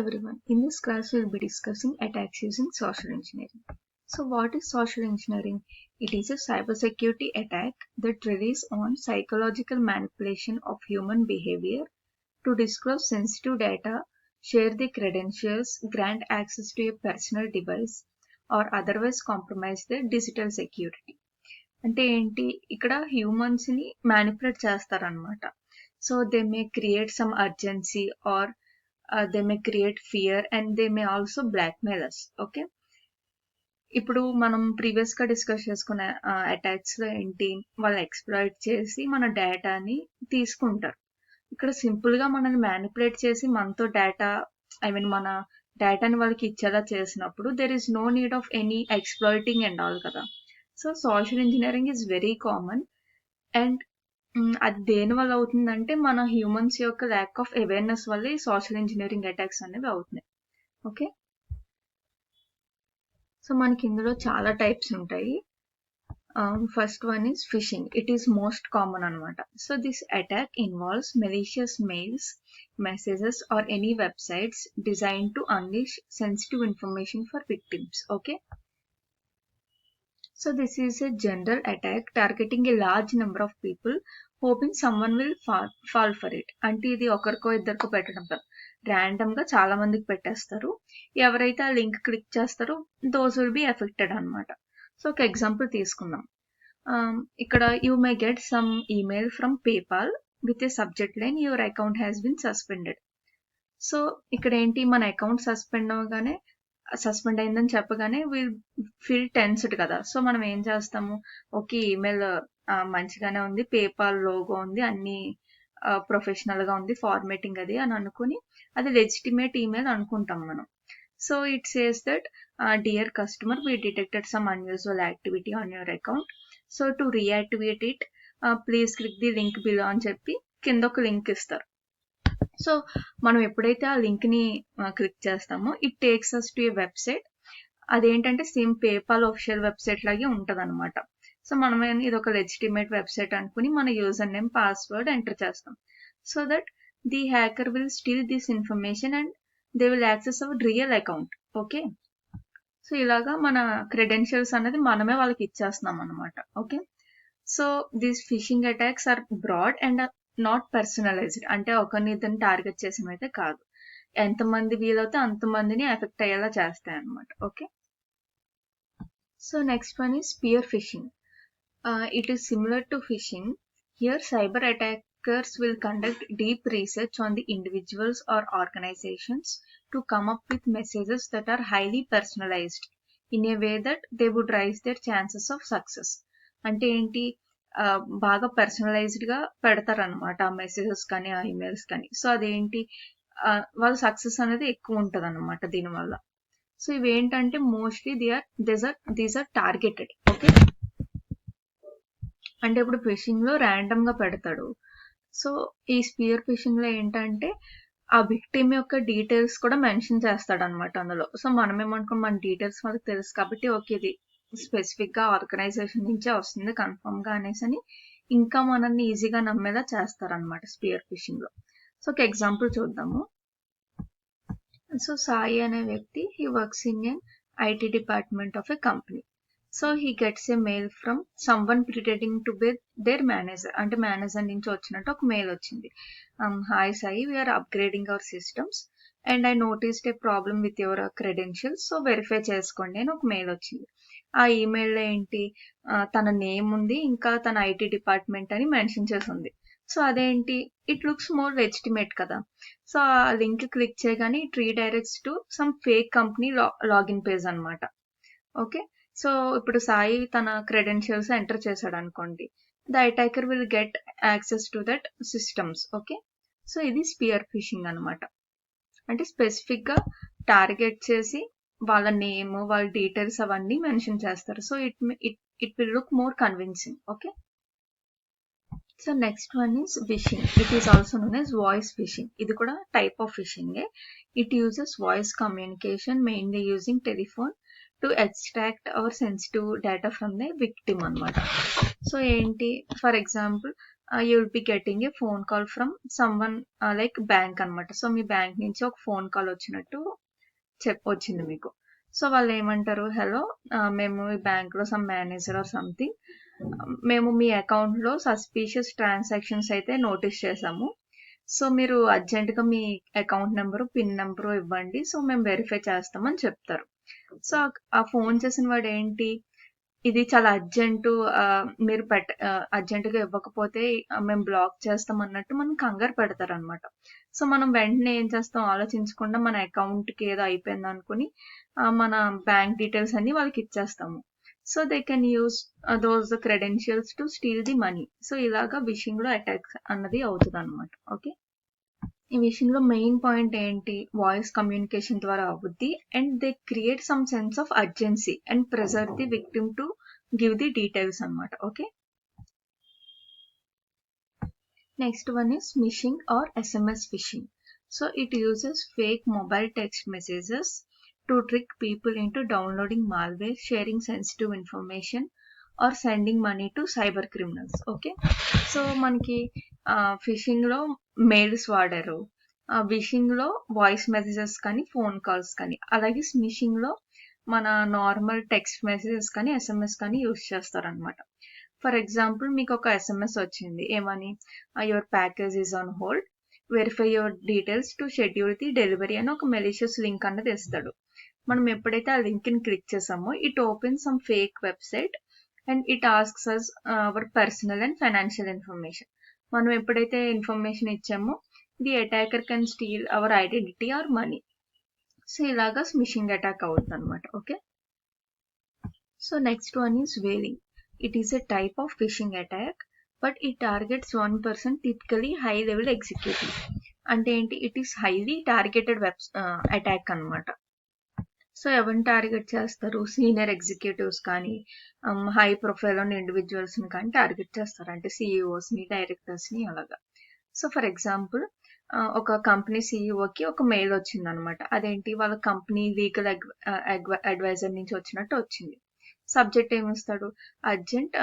everyone. In this class, we'll be discussing attacks using social engineering. So, what is social engineering? It is a cybersecurity attack that relies on psychological manipulation of human behavior to disclose sensitive data, share the credentials, grant access to a personal device, or otherwise compromise the digital security. అంటే ఏంటి ఇక్కడ humans ని manipulate చేస్తారనమాట. So they may create some urgency or they may create fear and they may also blackmail us. Okay, ఇప్పుడు మనం previous గా discuss చేసుకున్న attacks లో ఏంటి, వాళ్ళు ఎక్స్ప్లాయిట్ చేసి మన డేటాని తీసుకుంటారు. ఇక్కడ సింపుల్ గా మనల్ని మ్యానిపులేట్ చేసి మనతో డేటా మన డేటాని వాళ్ళకి ఇచ్చేలా చేసినప్పుడు there is no need of any exploiting and all కదా. So social engineering is very common and అది దేని వల్ల అవుతుందంటే మన హ్యూమన్స్ యొక్క ల్యాక్ ఆఫ్ అవేర్నెస్ వల్ల ఈ సోషల్ ఇంజనీరింగ్ అటాక్స్ అనేవి అవుతున్నాయి. ఓకే, సో మనకి ఇందులో చాలా టైప్స్ ఉంటాయి. First one is phishing. It is most common అనమాట. So this attack involves malicious mails, messages or any websites design to unleash sensitive information for victims. Okay, so this is a general attack targeting a large number of people hoping someone will fall for it. అంటే ఇది ఒకరికో ఇద్దరికో పెట్టడం కాదు, random గా చాలా మందికి పెట్టేస్తారు. ఎవరైతే ఆ లింక్ క్లిక్ చేస్తారో దోస్ విల్ బి ఎఫెక్టెడ్ అనమాట. సో ఒక ఎగ్జాంపుల్ తీసుకుందాం. ఇక్కడ you may get some email from PayPal with a subject line your account has been suspended. So ఇక్కడ ఏంటి, మన అకౌంట్ సస్పెండ్ అయిందని చెప్పగానే విల్ ఫీల్ టెన్స్డ్ కదా. సో మనం ఏం చేస్తాము, ఓకే ఈమెయిల్ మంచిగానే ఉంది, పేపాల్ లోగో ఉంది, అన్ని ప్రొఫెషనల్ గా ఉంది, ఫార్మేటింగ్ అది అని అనుకుని అది లెజిటిమేట్ ఈమెయిల్ అనుకుంటాం మనం. So it says that dear customer, we detected some unusual activity on your account. So to reactivate it please click the link below అని చెప్పి కింద ఒక లింక్ ఇస్తారు. సో మనం ఎప్పుడైతే ఆ లింక్ ని క్లిక్ చేస్తామో it takes us to a website. అదేంటంటే సేమ్ పేపాల్ ఆఫిషియల్ వెబ్సైట్ లాగే ఉంటది అనమాట. సో మనం ఇది ఒక లెజిటిమేట్ వెబ్సైట్ అనుకుని మన యూజర్ నేమ్, పాస్వర్డ్ ఎంటర్ చేస్తాం. So that the hacker will steal this information and they will access our real account. Okay, so ఇలాగా మన క్రెడెన్షియల్స్ అనేది మనమే వాళ్ళకి ఇచ్చేస్తున్నాం అనమాట. Okay, so these phishing attacks are broad and not personalized. అంటే ఒకరిని ఇద్దరిని టార్గెట్ చేసినైతే కాదు, ఎంతమంది వీలవుతే అంతమందిని ఎఫెక్ట్ అయ్యేలా చేస్తాయి అనమాట. Okay, so next one is spear phishing. It is similar to phishing. Here cyber attackers will conduct deep research on the individuals or organizations to come up with messages that are highly personalized in a way that they would raise their chances of success. అంటే ఏంటి, బాగా personalised గా పెడతారనమాట ఆ messages కానీ ఆ emails కానీ. So అదేంటి, వాళ్ళ సక్సెస్ అనేది ఎక్కువ ఉంటది అనమాట దీనివల్ల. సో ఇవి ఏంటంటే mostly these are targeted. Okay, అంటే ఇప్పుడు ఫిషింగ్ లో ర్యాండమ్ గా పెడతాడు. సో ఈ స్పియర్ ఫిషింగ్ లో ఏంటంటే ఆ విక్టిమ్ యొక్క డీటెయిల్స్ కూడా మెన్షన్ చేస్తాడు అనమాట అందులో. సో మనం ఏమనుకో మన డీటెయిల్స్ మనకు తెలుసు కాబట్టి ఓకే ఇది స్పెసిఫిక్ గా ఆర్గనైజేషన్ నుంచే వస్తుంది కన్ఫర్మ్ గా అనేసి ఇంకా మనల్ని ఈజీగా నమ్మేలా చేస్తారనమాట స్పియర్ ఫిషింగ్ లో. సో ఒక ఎగ్జాంపుల్ చూద్దాము. సో సాయి అనే వ్యక్తి, he works in an IT department of a company. So he gets a mail from someone pretending to be their manager. అంటే మేనేజర్ నుంచి వచ్చినట్టు ఒక మెయిల్ వచ్చింది. Hi Sai, we're upgrading our systems and I noticed a problem with your credentials, so verify చేసుకోండి అని ఒక mail వచ్చింది. ఆ ఈమెయిల్లో ఏంటి, తన నేమ్ ఉంది, ఇంకా తన ఐటీ డిపార్ట్మెంట్ అని మెన్షన్ చేసి ఉంది. సో అదేంటి, ఇట్ లుక్స్ మోర్ లెజిటిమేట్ కదా. సో ఆ లింక్ క్లిక్ చేయగానే it redirects to some fake company login page అనమాట. ఓకే, సో ఇప్పుడు సాయి తన క్రెడెన్షియల్స్ ఎంటర్ చేశాడు అనుకోండి, the attacker will get access to that systems. Okay, so ఇది స్పియర్ ఫిషింగ్ అనమాట. అంటే స్పెసిఫిక్ గా టార్గెట్ చేసి వాళ్ళ నేమ్, వాళ్ళ డీటెయిల్స్ అవన్నీ మెన్షన్ చేస్తారు. So it will look more convincing. Okay, so next one is phishing. It is also known as voice phishing. ఇది కూడా type of phishing. It uses voice communication mainly using telephone to extract our sensitive data from the victim అనమాట. So ఏంటి, for example you will be getting a phone call from someone like bank అనమాట. So, మీ bank నుంచి ఒక phone call వచ్చినట్టు వచ్చింది మీకు. So, వాళ్ళేమంటారు, hello మేము ఈ బ్యాంక్‌లో సమ్ మేనేజర్ ఆర్ సంథింగ్. మేము మీ అకౌంట్‌లో సస్పీషియస్ ట్రాన్సాక్షన్స్ అయితే నోటీస్ చేశాము. సో, మీరు అర్జెంట్‌గా మీ అకౌంట్ నెంబరు, పిన్ నెంబరు ఇవ్వండి. సో, మేము వెరిఫై చేస్తామని చెప్తారు. సో, ఆ ఫోన్ చేసిన వాడేంటి, ఇది చాలా అర్జెంటు, మీరు అర్జెంట్‌గా ఇవ్వకపోతే మేము బ్లాక్ చేస్తాం అన్నట్టు మనం కంగారు పెడతారనమాట. సో, మనం వెంటనే ఏం చేస్తాం, ఆలోచించకుండా మన అకౌంట్‌కి ఏదో అయిపోయిందనుకుని మన బ్యాంక్ డీటెయిల్స్ అన్నీ వాళ్ళకిచ్చేస్తాము. So, they can use those credentials to steal the money. So, ఇలాగా విషింగ్‌లో అటాక్స్ అన్నది అవుతదనమాట. ఓకే. ఈ విషయంలో మెయిన్ పాయింట్ ఏంటి, వాయిస్ కమ్యూనికేషన్ ద్వారా అవుద్ది. And they create some sense of urgency and pressure the victim to give the details అనమాట. Okay. Next one is smishing or SMS phishing. So it uses fake mobile text messages to trick people into downloading malware, sharing sensitive information or sending money to cyber criminals. Okay. So, మనకి ఫిషింగ్లో mails వాడారు, విషింగ్లో voice messages కానీ phone calls కానీ, అలాగే స్మిషింగ్లో మన normal text messages కానీ SMS కానీ use చేస్తారనమాట. For example, మీకు ఒక SMS వచ్చింది ఏమని, your package is on hold, verify your details to schedule the delivery అని ఒక మెలీషియస్ లింక్ అన్నది ఇస్తాడు. మనం ఎప్పుడైతే ఆ లింక్ని క్లిక్ చేసామో it open some fake website and it asks us our personal and financial information. మనం ఎప్పుడైతే ఇన్ఫర్మేషన్ ఇచ్చామో the attacker can steal our identity or money. So, ఇలాగా స్మిషింగ్ అటాక్ అవుతుంది అనమాట. Okay. So, next one is whaling. It is a type of phishing attack, but it targets one person, typically high level executive. అంటే ఏంటి, it is highly targeted attack అనమాట. So, ఎవరిని target చేస్తారు, senior executives కానీ high profile ఉన్న ఇండివిజువల్స్ని కానీ target చేస్తారు, అంటే CEOస్ని, డైరెక్టర్స్ని అలాగా. సో, ఫర్ ఎగ్జాంపుల్, ఒక కంపెనీ CEOకి ఒక మెయిల్ వచ్చింది అనమాట. అదేంటి, వాళ్ళ కంపెనీ లీగల్ అడ్వైజర్ నుంచి వచ్చినట్టు వచ్చింది. సబ్జెక్ట్ ఏమిస్తాడు, urgent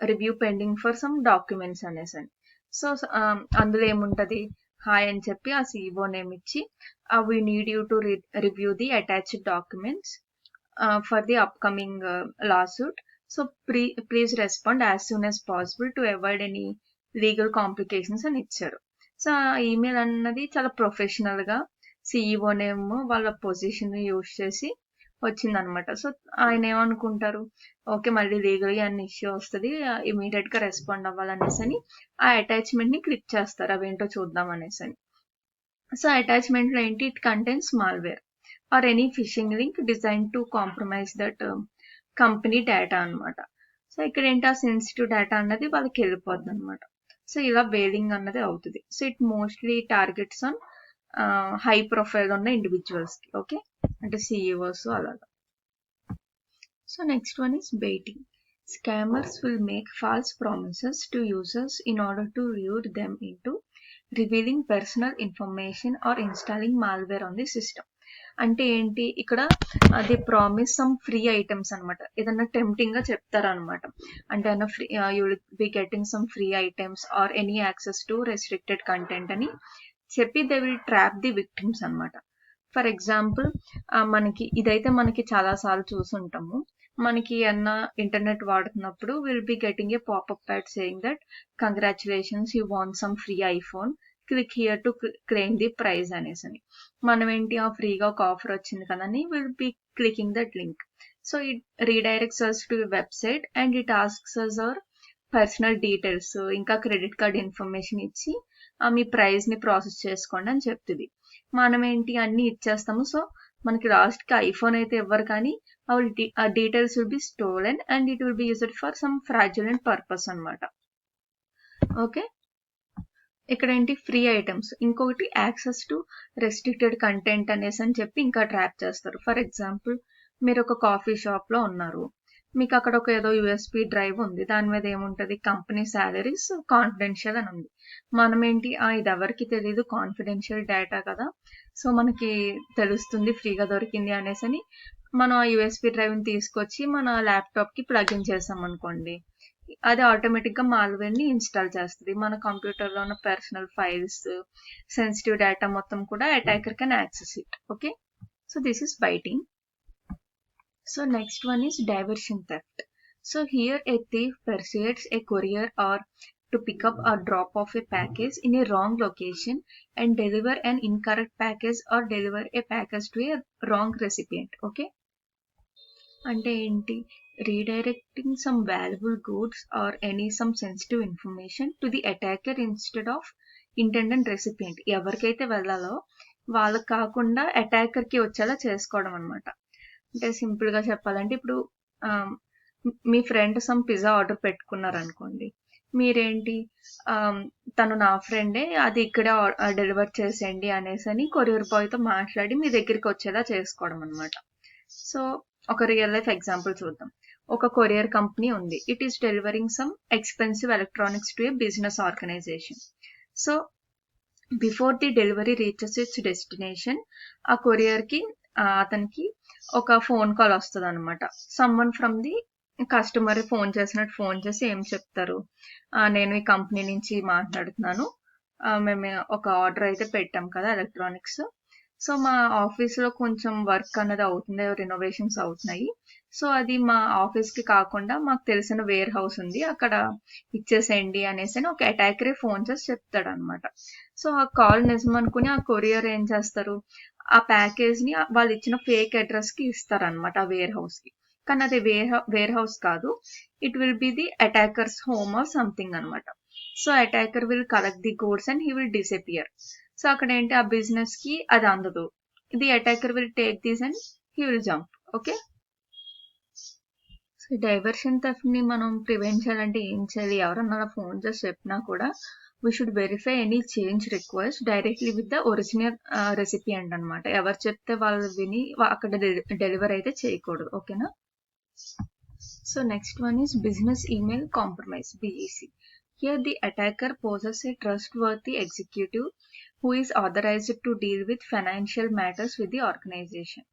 review pending for some documents అనేసి. సో, అందులో ఏముంటది, హాయ్ అని చెప్పి ఆ CEO నేమ్ ఇచ్చి, we need you to review the attached documents for the upcoming lawsuit. So, please respond as soon as possible to avoid any legal complications అని ఇచ్చారు. So, ఆ ఈమెయిల్ అన్నది చాలా ప్రొఫెషనల్గా CEO నేమ్ వాళ్ళ పొజిషన్ యూజ్ చేసి వచ్చిందనమాట. సో, ఆయన ఏమనుకుంటారు, ఓకే మళ్ళీ లీగల్గా అన్ని ఇష్యూ వస్తుంది, ఇమీడియట్గా రెస్పాండ్ అవ్వాలనేసి ఆ అటాచ్మెంట్ని క్లిక్ చేస్తారు, అవేంటో చూద్దాం అనేసి. సో, అటాచ్మెంట్లో ఏంటి, it contains malware or any fishing link design to compromise that company data అనమాట. సో, ఇక్కడ ఏంటి, ఆ సెన్సిటివ్ డేటా అన్నది వాళ్ళకి వెళ్ళిపోద్ది అనమాట. సో, ఇలా వేలింగ్ అన్నది అవుతుంది. So, it mostly targets on high profile ఉన్న ఇండివిజువల్స్కి. ఓకే, అంటే CEOs అలాగా. So, next one is baiting. Scammers will make false promises to users in order to lure them into revealing personal information or installing malware on the system. అంటే ఏంటి, ఇక్కడ అది promise some free items అనమాట, ఏదన్నా tempting గా చెప్తారనమాట. అంటే free, you will be getting some free items or any access to restricted content అని చెప్పి they will trap the victims అనమాట. ఫర్ ఎగ్జాంపుల్, ఇదైతే మనకి చాలా సార్లు చూసుంటాము. మనకి ఇంటర్నెట్ వాడుతున్నప్పుడు will be getting a popup ad saying that congratulations, you want some free iPhone, click here to claim the prize అనేసి. మనం ఏంటి, ఫ్రీగా ఒక ఆఫర్ వచ్చింది కదని will be clicking that link. So, it redirects us to website and it asks us our personal details, ఇంకా credit card information ఇచ్చి మీ ప్రైజ్ ని ప్రాసెస్ చేసుకోండి అని చెప్తుంది. మనం ఏంటి, అన్ని ఇచ్చేస్తాము. సో, మనకి లాస్ట్ కి ఐఫోన్ అయితే ఇవ్వరు, కానీ ఆ details will be stolen and it will be used for some fraudulent purpose అనమాట. ఓకే, ఇక్కడ ఏంటి, ఫ్రీ ఐటమ్స్, ఇంకొకటి యాక్సెస్ టు రెస్ట్రిక్టెడ్ కంటెంట్ అనేసి అని చెప్పి ఇంకా ట్రాప్ చేస్తారు. ఫర్ ఎగ్జాంపుల్, మీరు ఒక కాఫీ షాప్ లో ఉన్నారు, మీకు అక్కడ ఒక ఏదో USB డ్రైవ్ ఉంది, దాని మీద ఏముంటది, కంపెనీ సాలరీస్ కాన్ఫిడెన్షియల్ అని ఉంది. మనం ఏంటి, ఇది ఎవరికి తెలీదు, కాన్ఫిడెన్షియల్ డేటా కదా, సో మనకి తెలుస్తుంది ఫ్రీగా దొరికింది అనేసి మనం ఆ USB డ్రైవ్ ని తీసుకొచ్చి మన ల్యాప్టాప్ కి ప్లగ్ ఇన్ చేసాం అనుకోండి, అది ఆటోమేటిక్గా మాల్వేర్ని ఇన్స్టాల్ చేస్తుంది. మన కంప్యూటర్లో ఉన్న పర్సనల్ ఫైల్స్, సెన్సిటివ్ డేటా మొత్తం కూడా attacker can access it. Okay, so this is biting. So next one is diversion theft. So here a thief persuades a courier or to pick up or drop off a package in a wrong location and deliver an incorrect package or deliver a package to a wrong recipient. Okay, అంటే ఏంటి, redirecting some valuable goods or any some sensitive information to the attacker instead of intended recipient. ఎవరికైతే వెళ్ళాలో వాళ్ళకి కాకుండా అటాకర్కి వచ్చేలా చేసుకోవడం అనమాట. అంటే సింపుల్గా చెప్పాలంటే ఇప్పుడు మీ ఫ్రెండ్ సమ్ పిజ్జా ఆర్డర్ పెట్టుకున్నారనుకోండి, మీరేంటి తను నా ఫ్రెండే, అది ఇక్కడే డెలివర్ చేసేయండి అనేసి కొరియర్ బాయ్తో మాట్లాడి మీ దగ్గరికి వచ్చేలా చేసుకోవడం అనమాట. సో ఒక రియల్ లైఫ్ ఎగ్జాంపుల్ చూద్దాం. ఒక కొరియర్ కంపెనీ ఉంది. It is delivering some expensive electronics to a business organization. So before the delivery reaches its destination, ఆ కొరియర్కి అతనికి ఒక ఫోన్ కాల్ వస్తుంది అనమాట. Someone from the customer phone చేసినట్టు ఫోన్ చేసి ఏం చెప్తారు, నేను ఈ కంపెనీ నుంచి మాట్లాడుతున్నాను, మేము ఒక ఆర్డర్ అయితే పెట్టాం కదా ఎలక్ట్రానిక్స్, సో మా ఆఫీస్లో కొంచెం వర్క్ అనేది అవుతుంది, రినోవేషన్స్ అవుతున్నాయి, సో అది మా ఆఫీస్కి కాకుండా మాకు తెలిసిన వేర్ హౌస్ ఉంది, అక్కడ ఇచ్చేసేయండి అనేసి ఒక అటాకరే ఫోన్ చేసి చెప్తాడు అనమాట. సో ఆ కాల్ నిజం అనుకుని ఆ కొరియర్ ఏం చేస్తారు, ఆ ప్యాకేజ్ని వాళ్ళు ఇచ్చిన ఫేక్ అడ్రస్కి ఇస్తారనమాట ఆ వేర్ హౌస్కి. కానీ అది వేర్ హౌస్ కాదు, it will be the attacker's home or something అనమాట. So attacker will collect the goods and he will disappear. So అక్కడ ఏంటి, ఆ బిజినెస్ కి అది అందదు. The attacker will take this and he will jump. Okay, so diversion theft ని మనం prevent చేయాలంటే ఏం చేయాలి, ఎవరన్నా ఫోన్ చేసి చెప్పినా కూడా we should verify any change request directly with the original recipient అనమాట. ఎవరు చెప్తే వాళ్ళు విని అక్కడ డెలివర్ అయితే చేయకూడదు. ఓకేనా. So next one is business email compromise, BEC. Here the attacker poses a trustworthy executive who is authorized to deal with financial matters with the organization.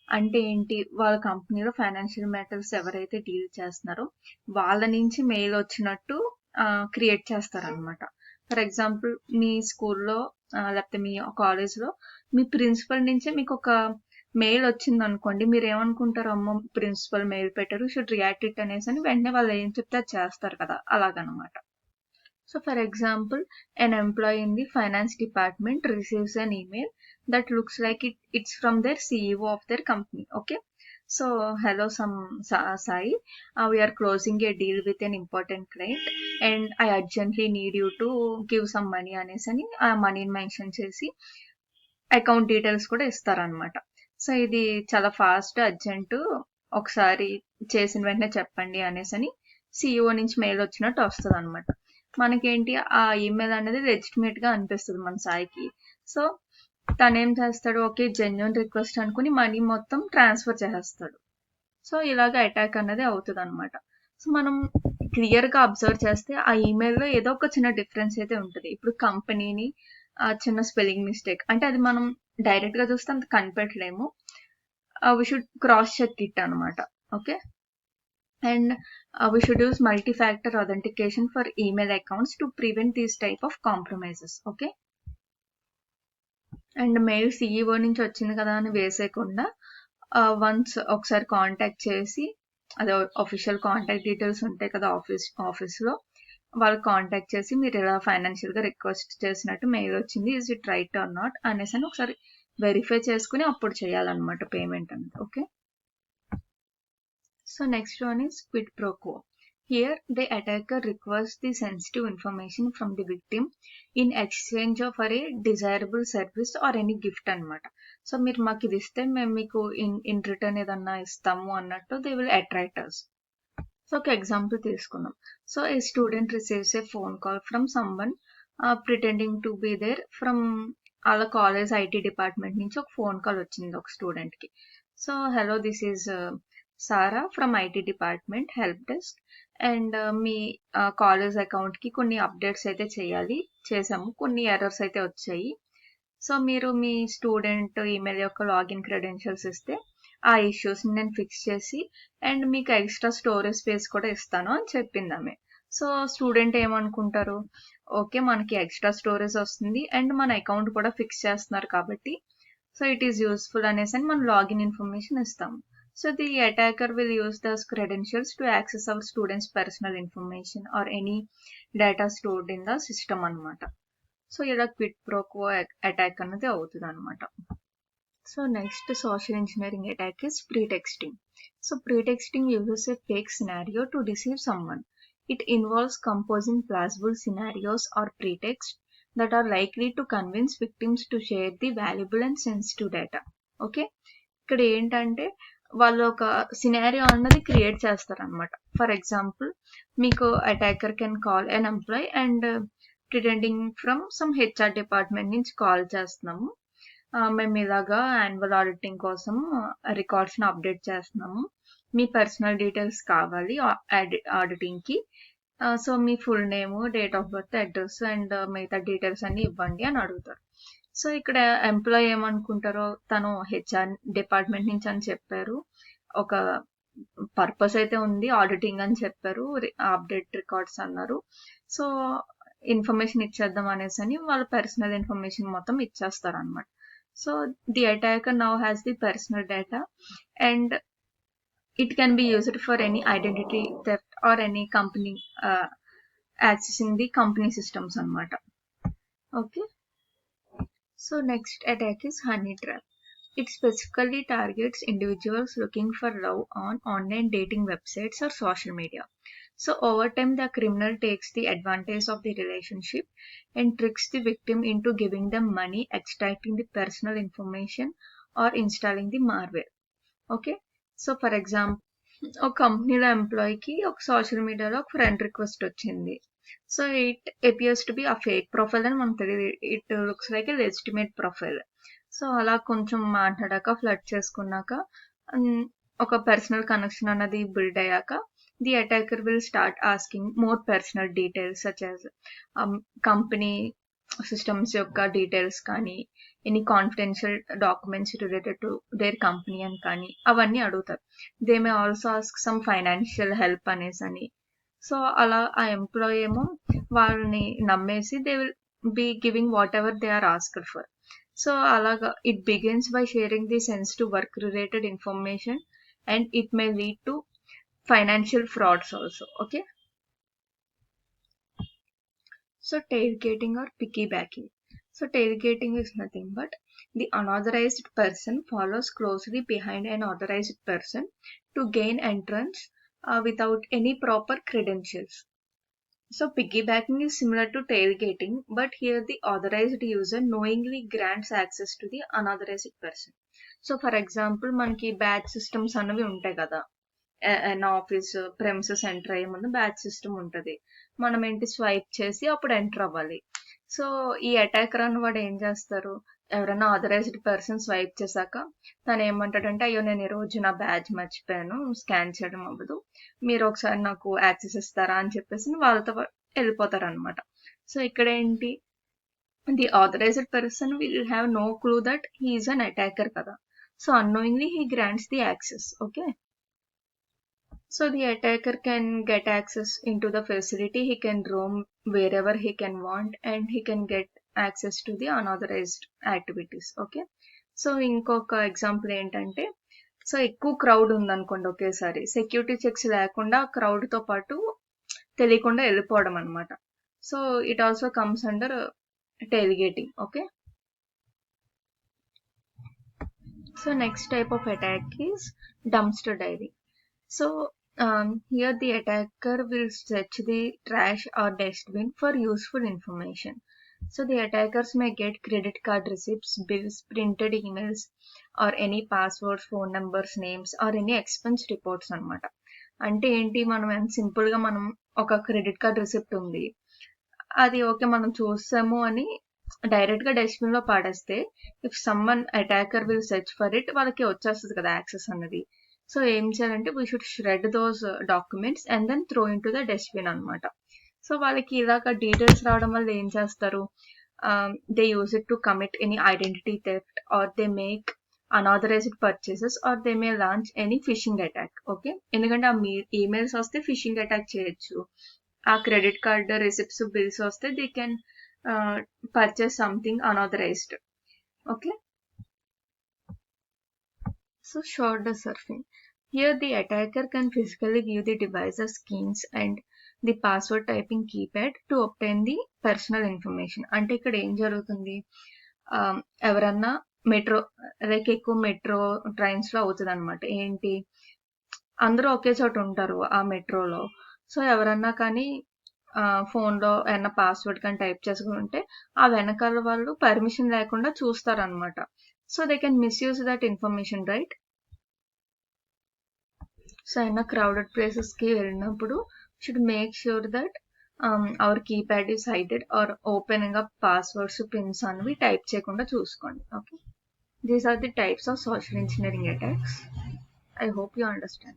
అంటే ఏంటి, వాళ్ళ కంపెనీలో ఫైనాన్షియల్ మ్యాటర్స్ ఎవరైతే డీల్ చేస్తున్నారో వాళ్ళ నుంచి మెయిల్ వచ్చినట్టు క్రియేట్ చేస్తారనమాట. ఫర్ ఎగ్జాంపుల్ మీ స్కూల్లో లేకపోతే మీ కాలేజ్లో మీ ప్రిన్సిపల్ నుంచే మీకు ఒక మెయిల్ వచ్చింది అనుకోండి, మీరు ఏమనుకుంటారు, అమ్మ ప్రిన్సిపల్ మెయిల్ పెట్టారు, షుడ్ రియాక్ట్ ఇట్ అనేసి అని వెంటనే వాళ్ళు ఏం చెప్తే అది చేస్తారు కదా, అలాగనమాట. So for example, an employee in the finance department receives an email that looks like it's from their CEO of their company. Okay, so hello Sai, we are closing a deal with an important client and I urgently need you to give some money అనేసి ఆ మనీని mention చేసి account details కూడా ఇస్తారనమాట. So ఇది చాలా fast urgent, ఒకసారి చేసిన వెంటనే చెప్పండి అనేసి CEO నుంచి మెయిల్ వచ్చినట్టు వస్తుంది అనమాట. మనకేంటి, ఆ ఈమెయిల్ అనేది లెజిటిమేట్ గా అనిపిస్తుంది మన సాయికి. సో తను ఏం చేస్తాడు, ఓకే జెన్యున్ రిక్వెస్ట్ అనుకుని మనీ మొత్తం ట్రాన్స్ఫర్ చేసేస్తాడు. సో ఇలాగ అటాక్ అనేది అవుతుంది అనమాట. సో మనం క్లియర్ గా అబ్జర్వ్ చేస్తే ఆ ఈమెయిల్లో ఏదో ఒక చిన్న డిఫరెన్స్ అయితే ఉంటుంది. ఇప్పుడు కంపెనీని చిన్న స్పెల్లింగ్ మిస్టేక్ అంటే అది మనం డైరెక్ట్ గా చూస్తే అంత కనిపెట్టలేము, we should cross check it అనమాట. Okay, and we should use multi-factor authentication for email accounts to prevent these type of compromises. Okay, and mail CEO నుంచి వచ్చింది కదా అని వేసేయకుండా వన్స్ ఒకసారి కాంటాక్ట్ చేసి, అదే అఫీషియల్ కాంటాక్ట్ డీటెయిల్స్ ఉంటాయి కదా ఆఫీస్లో, వాళ్ళకి కాంటాక్ట్ చేసి మీరు ఇలా ఫైనాన్షియల్గా రిక్వెస్ట్ చేసినట్టు మెయిల్ వచ్చింది, is it right are not అనేసి ఒకసారి వెరిఫై చేసుకుని అప్పుడు చేయాలన్నమాట పేమెంట్ అనేది. Okay, so next one is quid pro quo. Here the attacker requests the sensitive information from the victim in exchange for a desirable service or any gift అనమాట. So మీరు మాకు ఇది ఇస్తే మేము మీకు ఇన్ రిటర్న్ ఏదన్నా ఇస్తాము అన్నట్టు they will attract us. So ఒక ఎగ్జాంపుల్ తీసుకుందాం. So a student receives a phone call from someone pretending to be their from వాళ్ళ కాలేజ్ IT డిపార్ట్మెంట్ నుంచి ఒక ఫోన్ కాల్ వచ్చింది ఒక స్టూడెంట్కి. So hello, this is Sarah from IT department help desk, and మీ college అకౌంట్కి కొన్ని updates అయితే చేసాము, కొన్ని ఎర్రర్స్ అయితే వచ్చాయి. సో మీరు మీ స్టూడెంట్ ఈమెయిల్ యొక్క లాగిన్ క్రెడెన్షియల్స్ ఇస్తే ఆ ఇష్యూస్ని నేను ఫిక్స్ చేసి అండ్ మీకు ఎక్స్ట్రా స్టోరేజ్ స్పేస్ కూడా ఇస్తాను అని చెప్పింది ఆమె. సో స్టూడెంట్ ఏమనుకుంటారు, ఓకే మనకి ఎక్స్ట్రా స్టోరేజ్ వస్తుంది అండ్ మన అకౌంట్ కూడా ఫిక్స్ చేస్తున్నారు కాబట్టి సో ఇట్ ఈస్ యూస్ఫుల్ అనేసి మనం లాగిన్ ఇన్ఫర్మేషన్ ఇస్తాము. So the attacker will use those credentials to access our students' personal information or any data stored in the system అన్నమాట. So ఇలా క్విట్ ప్రోకో అటాక్ అన్నది అవుతుంది అనమాట. So next social engineering attack is pretexting. So pretexting uses a fake scenario to deceive someone. It involves composing plausible scenarios or pretexts that are likely to convince victims to share the valuable and sensitive data. Okay, ఇక్కడ ఏంటంటే వాళ్ళు ఒక scenario అన్నది create చేస్తారనమాట. For example, మీకు attacker can call an employee and pretending from some HR department నుంచి call చేస్తున్నాము, మేము ఇలాగా యాన్యువల్ ఆడిటింగ్ కోసం రికార్డ్స్ని అప్డేట్ చేస్తున్నాము, మీ పర్సనల్ డీటెయిల్స్ కావాలి ఆడిటింగ్కి, సో మీ full name, date of birth, address and మిగతా డీటెయిల్స్ అన్ని ఇవ్వండి అని అడుగుతారు. సో ఇక్కడ ఎంప్లాయ్ ఏమనుకుంటారో, తను హెచ్ఆర్ డిపార్ట్మెంట్ నుంచి అని చెప్పారు, ఒక పర్పస్ అయితే ఉంది, ఆడిటింగ్ అని చెప్పారు, అప్డేట్ రికార్డ్స్ అన్నారు, సో ఇన్ఫర్మేషన్ ఇచ్చేద్దాం అనేసి అని వాళ్ళ పర్సనల్ ఇన్ఫర్మేషన్ మొత్తం ఇచ్చేస్తారు అనమాట. So the attacker now has the personal data and it can be used for any identity theft or any company accessing the company systems anamata. Okay, so next attack is honey trap. It specifically targets individuals looking for love on online dating websites or social media. So over time the criminal takes the advantage of the relationship and tricks the victim into giving them money, extracting the personal information or installing the malware. Okay, so for example, ఒక కంపెనీలో ఎంప్లాయీకి ఒక social మీడియాలో ఒక friend request వచ్చింది. So it appears to be ఆ fake profile అని మనకు తెలియదు, it looks like a legitimate profile. So అలా కొంచెం మాట్లాడాక, ఫ్లడ్ చేసుకున్నాక, ఒక పర్సనల్ కనెక్షన్ అన్నది బిల్డ్ అయ్యాక the attacker will start asking more personal details such as company systems యొక్క డీటెయిల్స్ కానీ, any confidential documents related to their company అని కానీ అవన్నీ అడుగుతారు. They may also ask some financial help అనేసి అని. సో అలా ఆ ఎంప్లాయీ ఏమో వాళ్ళని నమ్మేసి they will be giving whatever they are asked for. So అలాగా it begins by sharing the sensitive work related information and it may lead to financial frauds also. Okay, so tailgating or piggybacking. So tailgating is nothing but the unauthorized person follows closely behind an authorized person to gain entrance without any proper credentials. So piggybacking is similar to tailgating, but here the authorized user knowingly grants access to the unauthorized person. So for example, మనకి batch systems అన్నవి ఉంటాయి కదా, office premises enter అయ్యే ముందు batch system ఉంటుంది, మనం ఏంటి swipe చేసి అప్పుడు ఎంటర్ అవ్వాలి. సో ఈ అటాకర్ అన్నవాడు ఏం చేస్తారు, ఎవరైనా ఆథరైజ్డ్ పర్సన్ స్వైప్ చేశాక తను ఏమంటాడంటే, అయ్యో నేను ఈరోజు నా బ్యాచ్ మర్చిపోయాను, స్కాన్ చేయడం అవ్వదు, మీరు ఒకసారి నాకు యాక్సెస్ ఇస్తారా అని చెప్పేసి వాళ్ళతో వెళ్ళిపోతారు అనమాట. సో ఇక్కడ ఏంటి, the authorised person will have no clue that he is an attacker కదా, so annoyingly he grants the access. Okay, so the attacker can get access into the facility, he can roam wherever he can want and he can get access to the unauthorized activities. Okay, so ఇంకొక example ఏంటంటే, so ఎక్కువ crowd ఉందనుకోండి ఒకేసారి, security checks లేకుండా క్రౌడ్తో పాటు తెలియకుండా వెళ్ళిపోవడం అనమాట. So it also comes under tailgating. Okay, so next type of attack is dumpster diving. So here the attacker will search the trash or dustbin for useful information. So the attackers may get credit card receipts, bills, printed emails, or any passwords, phone numbers, names, or any expense reports అన్నమాట. అంటే ఏంటి, మనం ఎంత సింపుల్గా మనం ఒక credit card receipt ఉంది, అది ఓకే మనం చూసాము అని డైరెక్ట్గా డస్ట్బిన్లో పాడేస్తే, if someone attacker will search for it, వాళ్ళకి వచ్చేస్తుంది కదా యాక్సెస్ అన్నది. సో ఏం చేయాలంటే, we should shred those documents and then throw into the dustbin అనమాట. సో వాళ్ళకి ఇలాగ డీటెయిల్స్ రావడం వల్ల ఏం చేస్తారు, they use it to commit any identity theft or they make unauthorised purchases or they may launch any phishing attack. Okay, ఎందుకంటే ఆ emails వస్తే ఫిషింగ్ అటాక్ చేయొచ్చు, ఆ క్రెడిట్ కార్డ్ రిసిప్ట్స్ బిల్స్ వస్తే they can purchase something unauthorized. Okay, so shorter surfing. Here the attacker can physically view the device's keys and the password typing keypad to obtain the personal information. అంటే ఇక్కడ ఏం జరుగుతుంది, ఎవరన్నా metro like ఎక్కువ metro trains లో అవుతుంది అనమాట. ఏంటి, అందరూ ఒకే చోట ఉంటారు ఆ మెట్రోలో. సో ఎవరన్నా కానీ ఫోన్లో ఏమన్నా పాస్వర్డ్ కానీ టైప్ చేసుకుంటే ఆ వెనకాల వాళ్ళు పర్మిషన్ లేకుండా చూస్తారనమాట. So they can misuse that information, right? So అయినా క్రౌడెడ్ ప్లేసెస్కి వెళ్ళినప్పుడు should make sure that our keypad is hided or opening up passwords, pins అనేవి టైప్ చేయకుండా చూసుకోండి. Okay, these are the types of social engineering attacks. I hope you understand.